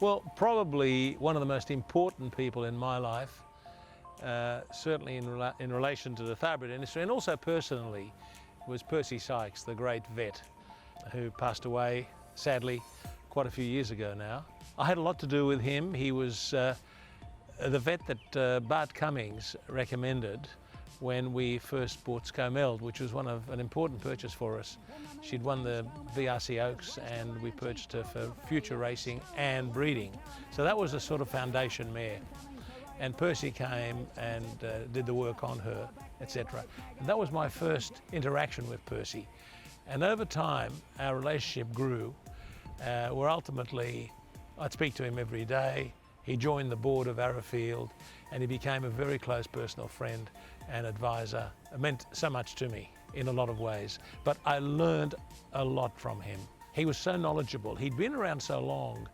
Well, probably one of the most important people in my life, certainly in relation to the thoroughbred industry and also personally, was Percy Sykes, the great vet, who passed away, sadly, quite a few years ago now. I had a lot to do with him. He was the vet that Bart Cummings recommended when we first bought Scomeld, which was an important purchase for us. She'd won the VRC Oaks and we purchased her for future racing and breeding. So that was a sort of foundation mare. And Percy came and did the work on her, etc. And that was my first interaction with Percy. And over time, our relationship grew, where ultimately I'd speak to him every day. He joined the board of Arrowfield and he became a very close personal friend and advisor. It meant so much to me in a lot of ways, but I learned a lot from him. He was so knowledgeable. He'd been around so long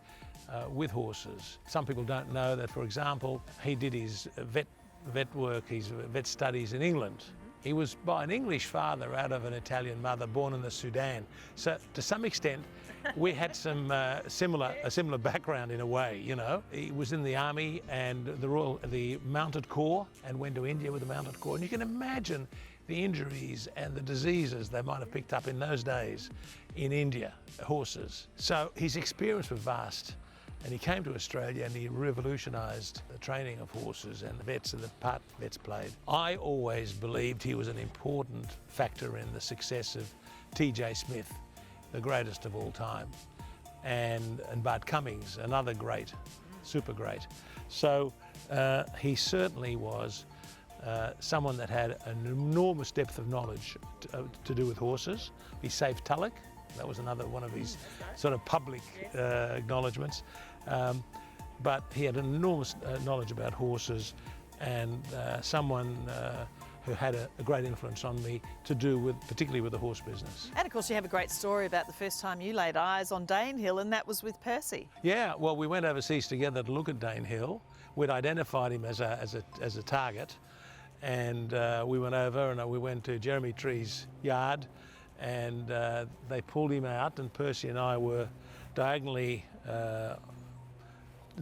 with horses. Some people don't know that, for example, he did his vet work, his vet studies in England. He was by an English father out of an Italian mother, born in the Sudan. So to some extent, we had some a similar background in a way, you know. He was in the army and the Mounted Corps, and went to India with the Mounted Corps. And you can imagine the injuries and the diseases they might have picked up in those days in India, horses. So his experience was vast. And he came to Australia and he revolutionised the training of horses and the vets and the part vets played. I always believed he was an important factor in the success of T.J. Smith, the greatest of all time, and Bart Cummings, another great, super great. So he certainly was someone that had an enormous depth of knowledge to do with horses. He saved Tulloch. That was another one of his sort of public acknowledgements. But he had enormous knowledge about horses, and someone who had a great influence on me to do with, particularly with the horse business. And of course you have a great story about the first time you laid eyes on Danehill, and that was with Percy. Yeah, well, we went overseas together to look at Danehill. We'd identified him as a target, and we went over and we went to Jeremy Tree's yard, and they pulled him out, and Percy and I were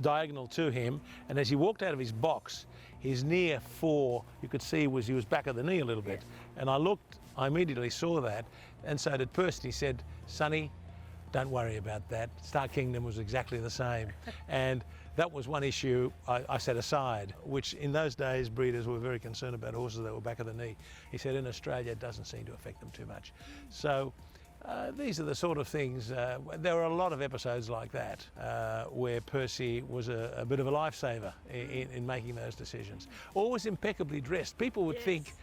diagonal to him, and as he walked out of his box, his near fore, you could see he was back of the knee a little bit. And I immediately saw that, and so did Percy. He said, "Sonny, don't worry about that. Star Kingdom was exactly the same." And that was one issue I set aside, which in those days breeders were very concerned about horses that were back of the knee. He said in Australia it doesn't seem to affect them too much. So these are the sort of things, there are a lot of episodes like that where Percy was a bit of a lifesaver in making those decisions. Always impeccably dressed. People would think,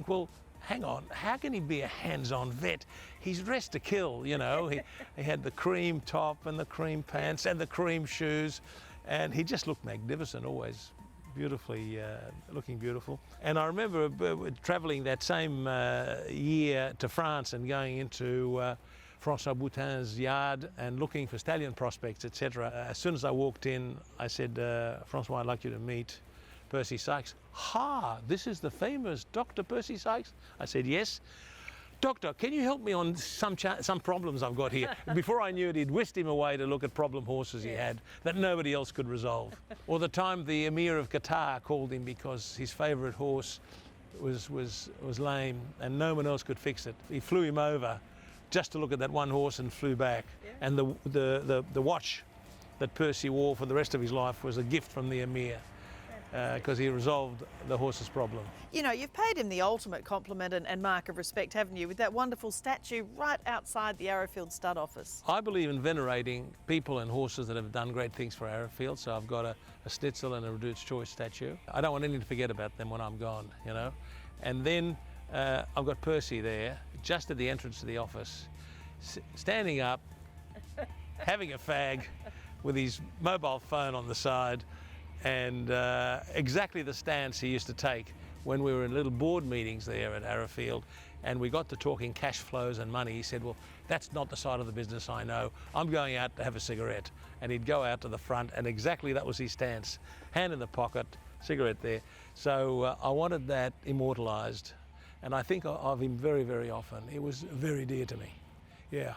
well, hang on, how can he be a hands-on vet? He's dressed to kill, you know. He had the cream top and the cream pants and the cream shoes, and he just looked magnificent, always beautifully, looking beautiful. And I remember travelling that same year to France and going into François Boutin's yard and looking for stallion prospects, etc. As soon as I walked in, I said, "François, I'd like you to meet Percy Sykes." "Ha, this is the famous Dr. Percy Sykes?" I said, "Yes." "Doctor, can you help me on some problems I've got here?" Before I knew it, he'd whisked him away to look at problem horses he had that nobody else could resolve. Or the time the Emir of Qatar called him because his favourite horse was lame and no one else could fix it. He flew him over just to look at that one horse and flew back. And the watch that Percy wore for the rest of his life was a gift from the Emir, because he resolved the horse's problem. You know, you've paid him the ultimate compliment and mark of respect, haven't you, with that wonderful statue right outside the Arrowfield Stud office. I believe in venerating people and horses that have done great things for Arrowfield, so I've got a Schnitzel and a Reduced Choice statue. I don't want anyone to forget about them when I'm gone, you know. And then I've got Percy there, just at the entrance to the office, standing up, having a fag, with his mobile phone on the side, and exactly the stance he used to take when we were in little board meetings there at Arrowfield, and we got to talking cash flows and money. He said, "Well, that's not the side of the business I know. I'm going out to have a cigarette." And he'd go out to the front, and exactly that was his stance. Hand in the pocket, cigarette there. So I wanted that immortalised, and I think of him very, very often. It was very dear to me, yeah.